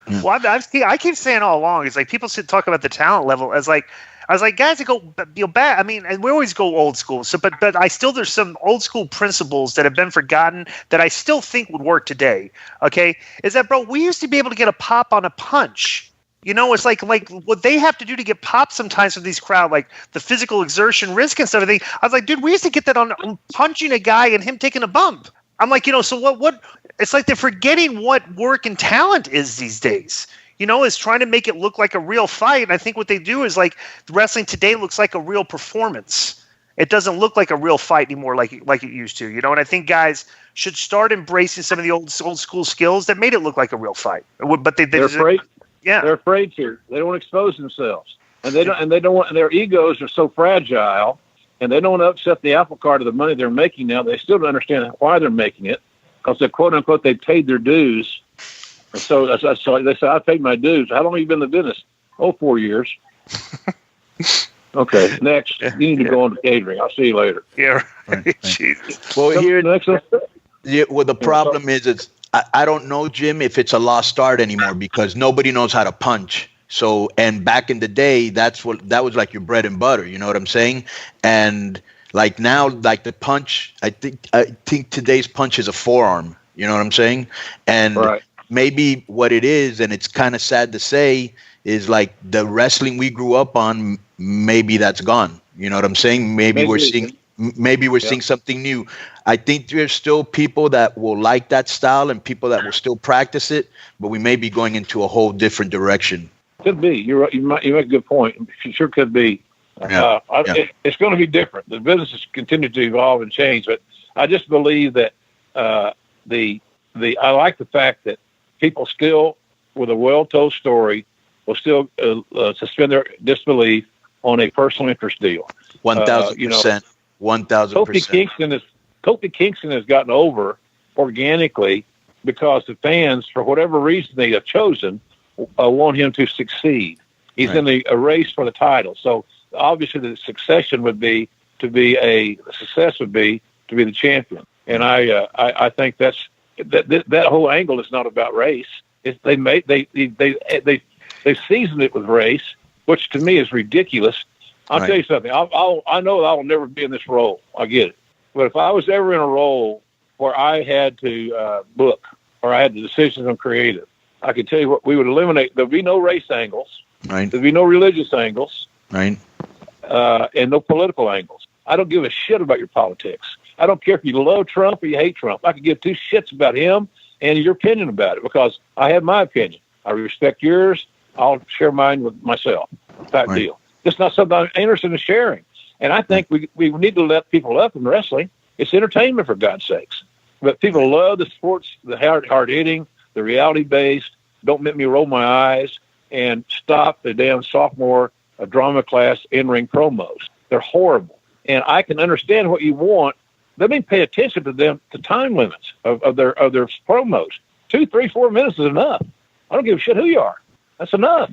Well, I keep saying all along, it's like people should talk about the talent level as like, I was like, guys that go back. I mean, and we always go old school. So, but there's some old school principles that have been forgotten that I still think would work today. Okay, is that, bro? We used to be able to get a pop on a punch. You know, it's like what they have to do to get popped sometimes from these crowd, like the physical exertion, risk, and stuff. I was like, dude, we used to get that on punching a guy and him taking a bump. I'm like, so what? It's like they're forgetting what work and talent is these days. Is trying to make it look like a real fight. And I think what they do is like wrestling today looks like a real performance. It doesn't look like a real fight anymore like it used to, And I think guys should start embracing some of the old school skills that made it look like a real fight. But they're afraid. Yeah, they're afraid to. They don't want to expose themselves, and they don't want. And their egos are so fragile, and they don't want to upset the apple cart of the money they're making now. They still don't understand why they're making it, because they quote unquote they paid their dues. And so they say, I paid my dues. How long have you been in the business? 4 years. Okay, next. You need to go on to catering. I'll see you later. Yeah, right. Jesus. Well, here, yeah, the problem is I don't know, Jim, if it's a lost art anymore because nobody knows how to punch. So, and back in the day, that was like your bread and butter. You know what I'm saying? And like now, like the punch, I think today's punch is a forearm. You know what I'm saying? And right. Maybe what it is, and it's kind of sad to say, is like the wrestling we grew up on, maybe that's gone. You know what I'm saying? Maybe we're seeing something new. I think there's still people that will like that style and people that will still practice it, but we may be going into a whole different direction. Could be. You're right. You make a good point. It sure could be. It's going to be different. The business has continued to evolve and change, but I just believe that I like the fact that people still, with a well-told story, will still suspend their disbelief on a personal interest deal. 1,000%. 1,000%. Kofi Kingston has gotten over organically because the fans, for whatever reason they have chosen, want him to succeed. He's in a race for the title. So obviously the success would be to be the champion. And I think that whole angle is not about race. They seasoned it with race, which to me is ridiculous. I'll tell you something. I know I will never be in this role. I get it. But if I was ever in a role where I had to book or I had the decisions on creative, I could tell you what we would eliminate. There'd be no race angles. Right. There'd be no religious angles. Right. And no political angles. I don't give a shit about your politics. I don't care if you love Trump or you hate Trump. I could give two shits about him and your opinion about it because I have my opinion. I respect yours. I'll share mine with myself. Type deal. It's not something I'm interested in sharing. And I think we need to let people up in wrestling. It's entertainment, for God's sakes. But people love the sports, the hard hitting, the reality based. Don't make me roll my eyes and stop the damn sophomore drama class in-ring promos. They're horrible. And I can understand what you want. Let me pay attention to them, to time limits of their promos. 2, 3, 4 minutes is enough. I don't give a shit who you are. That's enough.